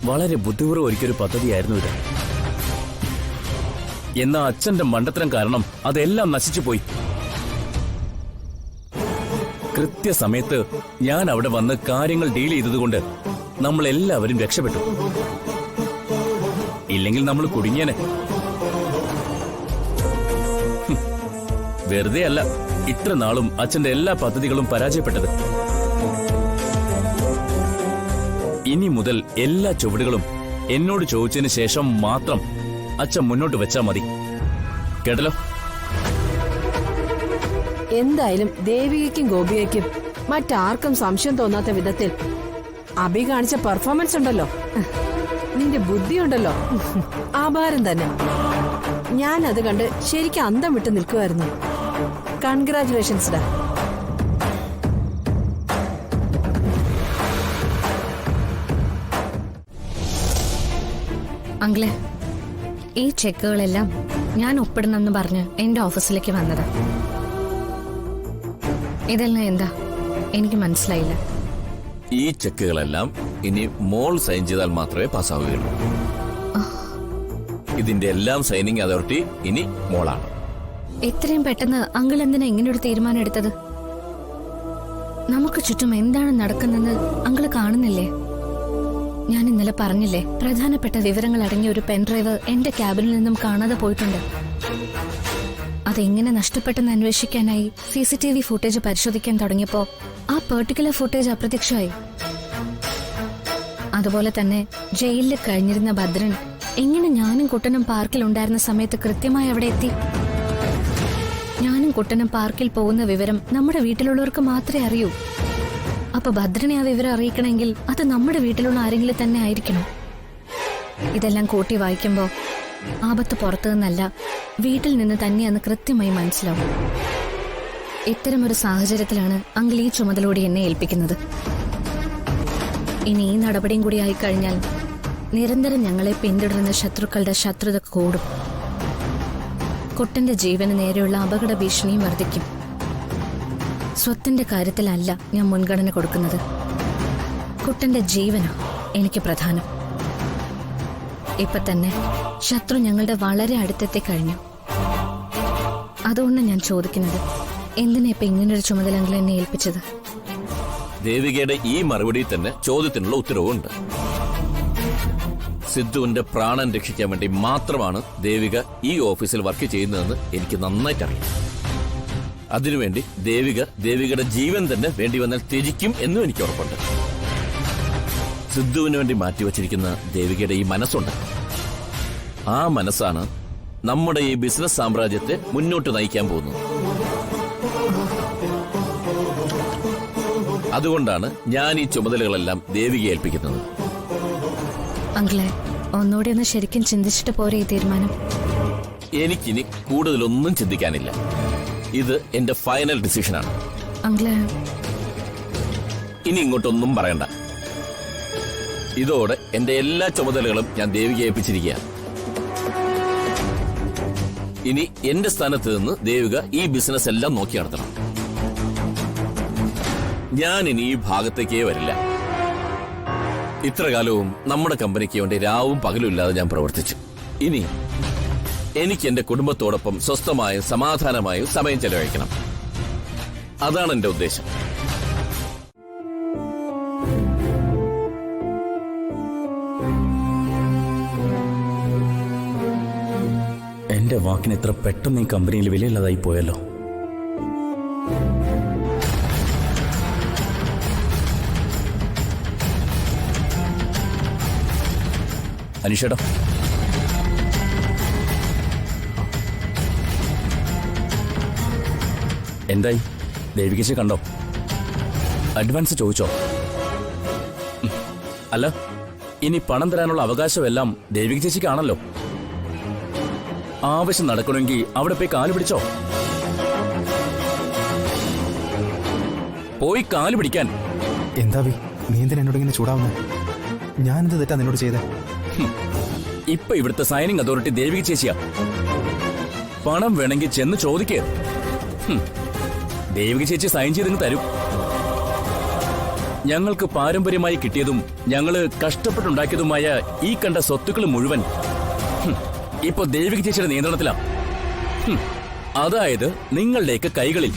വളരെ ബുദ്ധിപൂർവ്വം ഒരുക്കിയൊരു പദ്ധതിയായിരുന്നു ഇത്. എന്നാ അച്ഛന്റെ മണ്ടത്തരം കാരണം അതെല്ലാം നശിച്ചുപോയി. കൃത്യസമയത്ത് ഞാൻ അവിടെ വന്ന് കാര്യങ്ങൾ ഡീൽ ചെയ്തതുകൊണ്ട് നമ്മൾ എല്ലാവരും രക്ഷപ്പെട്ടു. ഇല്ലെങ്കിൽ നമ്മൾ കുടുങ്ങിയനെ. വെറുതെ അല്ല ഇത്ര നാളും അച്ഛന്റെ എല്ലാ പദ്ധതികളും പരാജയപ്പെട്ടത്. ഇനി മുതൽ എല്ലാ ചുവടുകളും എന്നോട് ചോദിച്ചതിന് ശേഷം മാത്രം അച്ഛൻ മുന്നോട്ട് വെച്ചാ മതി. കേട്ടല്ലോ? എന്തായാലും ദേവികയ്ക്കും ഗോപികയ്ക്കും മറ്റാർക്കും സംശയം തോന്നാത്ത വിധത്തിൽ അഭി കാണിച്ച പെർഫോമൻസ് ഉണ്ടല്ലോ, നിന്റെ ബുദ്ധിയുണ്ടല്ലോ, ആഭാരം തന്നെ. ഞാൻ അത് കണ്ട് ശരിക്കും അന്തം വിട്ട് നിൽക്കുമായിരുന്നു. കൺഗ്രാറ്റുലേഷൻസ് ഡാ. അങ്കിളെ, ഈ ചെക്കുകളെല്ലാം ഞാൻ ഒപ്പിടണമെന്ന് പറഞ്ഞ് എന്റെ ഓഫീസിലേക്ക് വന്നത്. ഇതെല്ലാം എന്താ എനിക്ക് മനസ്സിലായില്ല. ഈ ചെക്കുകളെല്ലാം ഇനി മോൾ സൈൻ ചെയ്താൽ മാത്രമേ പാസ്സാവുകയുള്ളൂ. ഇതിന്റെ എല്ലാം സൈനിങ് അതോറിറ്റി ഇനി മോളാണ്. എത്രയും പെട്ടെന്ന് അങ്കിൾ എന്തിനാ ഇങ്ങനൊരു തീരുമാനം എടുത്തത്? നമുക്ക് ചുറ്റും എന്താണ് നടക്കുന്നതെന്ന് അങ്കിള് കാണുന്നില്ലേ? ഞാൻ ഇന്നലെ പറഞ്ഞില്ലേ, പ്രധാനപ്പെട്ട വിവരങ്ങൾ അടങ്ങിയ ഒരു പെൻഡ്രൈവ് എന്റെ ക്യാബിനിൽ നിന്നും കാണാതെ പോയിട്ടുണ്ട്. അതെങ്ങനെ നഷ്ടപ്പെട്ടെന്ന് അന്വേഷിക്കാനായി CCTV ഫുട്ടേജ് പരിശോധിക്കാൻ തുടങ്ങിയപ്പോ ആ പെർട്ടിക്കുലർ ഫുട്ടേജ് അപ്രത്യക്ഷമായി. അതുപോലെ തന്നെ ജയിലിൽ കഴിഞ്ഞിരുന്ന ഭദ്രൻ എങ്ങനെ ഞാനും കുട്ടനും പാർക്കിൽ ഉണ്ടായിരുന്ന സമയത്ത് കൃത്യമായി അവിടെ എത്തി? ഞാനും കുട്ടനും പാർക്കിൽ പോകുന്ന വിവരം നമ്മുടെ വീട്ടിലുള്ളവർക്ക് മാത്രമേ അറിയൂ. അപ്പൊ ഭദ്രനെ ആ വിവരം അറിയിക്കണമെങ്കിൽ അത് നമ്മുടെ വീട്ടിലുള്ള ആരെങ്കിലും തന്നെ ആയിരിക്കണം. ഇതെല്ലാം കൂട്ടി വായിക്കുമ്പോ ആപത്ത് പുറത്തു നിന്നല്ല, വീട്ടിൽ നിന്ന് തന്നെയെന്ന് കൃത്യമായി മനസ്സിലാവും. ഇത്തരമൊരു സാഹചര്യത്തിലാണ് അങ്കിൾ ഈ ചുമതലയോടെ എന്നെ ഏൽപ്പിക്കുന്നത്. ഇനി ഈ നടപടിയും കൂടി ആയിക്കഴിഞ്ഞാൽ നിരന്തരം ഞങ്ങളെ പിന്തുടരുന്ന ശത്രുക്കളുടെ ശത്രുത കൂടും. കുട്ടന്റെ ജീവന് നേരെയുള്ള അപകട ഭീഷണിയും വർദ്ധിക്കും. സ്വത്തിന്റെ കാര്യത്തിലല്ല ഞാൻ മുൻഗണന കൊടുക്കുന്നത്. കുട്ടന്റെ ജീവനാ എനിക്ക് പ്രധാനം. ഇപ്പൊ തന്നെ ശത്രു ഞങ്ങളുടെ വളരെ അടുത്തെത്തി കഴിഞ്ഞു. അതുകൊണ്ട് ഞാൻ ചോദിക്കുന്നത്, എന്തിനാ ഇപ്പൊ ഇങ്ങനൊരു ചുമതല എന്നെ ഏൽപ്പിച്ചത്? ദേവികയുടെ ഈ മറുപടിയിൽ തന്നെ ചോദ്യത്തിനുള്ള ഉത്തരവുണ്ട്. സിദ്ധുവിന്റെ പ്രാണൻ രക്ഷിക്കാൻ വേണ്ടി മാത്രമാണ് ദേവിക ഈ ഓഫീസിൽ വർക്ക് ചെയ്യുന്നതെന്ന് എനിക്ക് നന്നായിട്ട് അറിയാം. അതിനുവേണ്ടി ദേവികയുടെ ജീവൻ തന്നെ വേണ്ടി വന്നാൽ ത്യജിക്കും എന്നും എനിക്ക് ഉറപ്പുണ്ട്. സിദ്ധുവിന് വേണ്ടി മാറ്റിവച്ചിരിക്കുന്ന ദേവികയുടെ ഈ മനസ്സുണ്ട്. ആ മനസ്സാണ് നമ്മുടെ ഈ ബിസിനസ് സാമ്രാജ്യത്തെ മുന്നോട്ട് നയിക്കാൻ പോകുന്നത്. അതുകൊണ്ടാണ് ഞാൻ ഈ ചുമതലകളെല്ലാം ദേവികയെ ഏൽപ്പിക്കുന്നത്. അങ്കിളെ, ഒന്നുകൂടി ഒന്ന് ശരിക്കും ചിന്തിച്ചിട്ട് പോരെ ഈ തീരുമാനം? എനിക്കിനി കൂടുതലൊന്നും ചിന്തിക്കാനില്ല. ഇത് എന്റെ ഫൈനൽ ഡിസിഷനാണ്. അങ്കിളെ, ഇനി ഇങ്ങോട്ടൊന്നും പറയണ്ട. ഇതോടെ എന്റെ എല്ലാ ചുമതലകളും ഞാൻ ദേവികയെ ഏൽപ്പിച്ചിരിക്കുകയാണ്. ഇനി എന്റെ സ്ഥാനത്ത് നിന്ന് ദേവിക ഈ ബിസിനസ് എല്ലാം നോക്കി നടത്തണം. ഞാൻ ഇനി ഈ ഭാഗത്തേക്കേ വരില്ല. ഇത്രകാലവും നമ്മുടെ കമ്പനിക്ക് വേണ്ടി രാവും പകലും ഇല്ലാതെ ഞാൻ പ്രവർത്തിച്ചു. ഇനി എനിക്ക് എന്റെ കുടുംബത്തോടൊപ്പം സ്വസ്ഥമായും സമാധാനമായും സമയം ചെലവഴിക്കണം. അതാണ് എന്റെ ഉദ്ദേശം. എന്റെ വാക്കിന് ഇത്ര പെട്ടെന്ന് ഈ കമ്പനിയിൽ വിലയില്ലാതായി പോയല്ലോ. അനീഷേട്ടാ, എന്തായി? ദേവികേശി കണ്ടോ? അഡ്വാൻസ് ചോദിച്ചോ? അല്ല, ഇനി പണം തരാനുള്ള അവകാശമെല്ലാം ദേവിക ചേച്ചിക്കാണല്ലോ. ആവശ്യം നടക്കണമെങ്കിൽ അവിടെ പോയി കാല് പിടിച്ചോ. പോയി കാല് പിടിക്കാൻ. എന്താ നീ എന്തിനാ എന്നോട് ഇങ്ങനെ ചൂടാവുന്നു? ഞാനെന്ത് തെറ്റാ നിന്നോട് ചെയ്തേ? ഇപ്പൊ ഇവിടുത്തെ സൈനിങ് അതോറിറ്റി ദേവിക ചേച്ചിയാ. പണം വേണമെങ്കിൽ ചെന്ന് ചോദിക്കേ. ദേവിക ചേച്ചി സൈൻ ചെയ്തിങ്ങ് തരും. ഞങ്ങൾക്ക് പാരമ്പര്യമായി കിട്ടിയതും ഞങ്ങള് കഷ്ടപ്പെട്ടുണ്ടാക്കിയതുമായ ഈ കണ്ട സ്വത്തുക്കൾ മുഴുവൻ ഇപ്പൊ ദേവിക ചേച്ചിയുടെ നിയന്ത്രണത്തിലാ. അതായത് നിങ്ങളുടെയൊക്കെ കൈകളിൽ.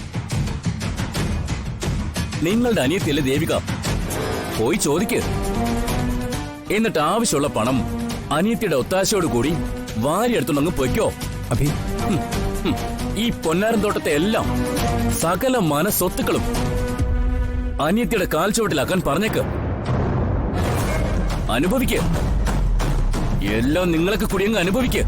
നിങ്ങളുടെ അനിയത്തിയല്ലേ ദേവിക? പോയി ചോദിക്ക്. എന്നിട്ട് ആവശ്യമുള്ള പണം അനിയത്തിയുടെ ഒത്താശയോടുകൂടി വാരിയെടുത്തുണ്ടങ്ങ് പൊയ്ക്കോ. അഭി, ഈ പൊന്നാരൻ തോട്ടത്തെ എല്ലാം സകല മനസ്വത്തുക്കളും അനിയത്തിയുടെ കാൽച്ചുവട്ടിലാക്കാൻ പറഞ്ഞേക്ക്. അനുഭവിക്ക്. എല്ലാം നിങ്ങളൊക്കെ കൂടിയങ്ങ് അനുഭവിക്ക്.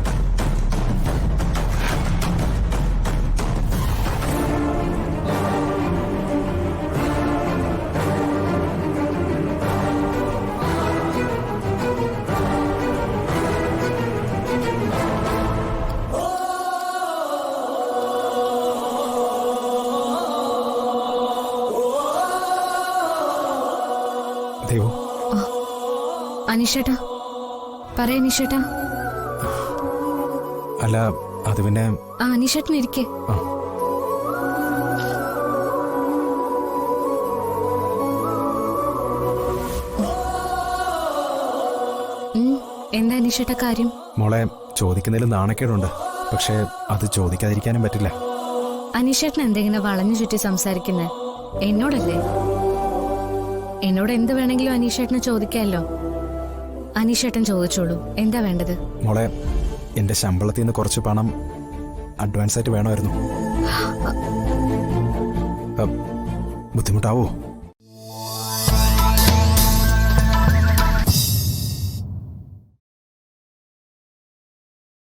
ദേവു, അനീഷേട്ടാ, പറയാ അനീഷേട്ടാ. അല്ല അത് പിന്നെ ആ അനീഷേട്ടൻ ഇരിക്കേ. ആ, എന്താ അനീഷേട്ടാ കാര്യം? മോളെ, ചോദിക്കുന്നതിൽ നാണക്കേടുണ്ട്. പക്ഷെ അത് ചോദിക്കാതിരിക്കാനും പറ്റില്ല. അനീഷേട്ടൻ എന്തെങ്കിലും വളഞ്ഞു ചുറ്റി സംസാരിക്കുന്നേ? എന്നോടല്ലേ? എന്നോട് എന്ത് വേണമെങ്കിലും അനീഷേട്ടന് ചോദിക്കാമല്ലോ. അനീഷേട്ടൻ ചോദിച്ചോളൂ, എന്താ വേണ്ടത്? മോളെ, എന്റെ ശമ്പളത്തിൽ നിന്ന് കുറച്ച് പണം അഡ്വാൻസ് ആയിട്ട് വേണമായിരുന്നു. ബുദ്ധിമുട്ടാവോ?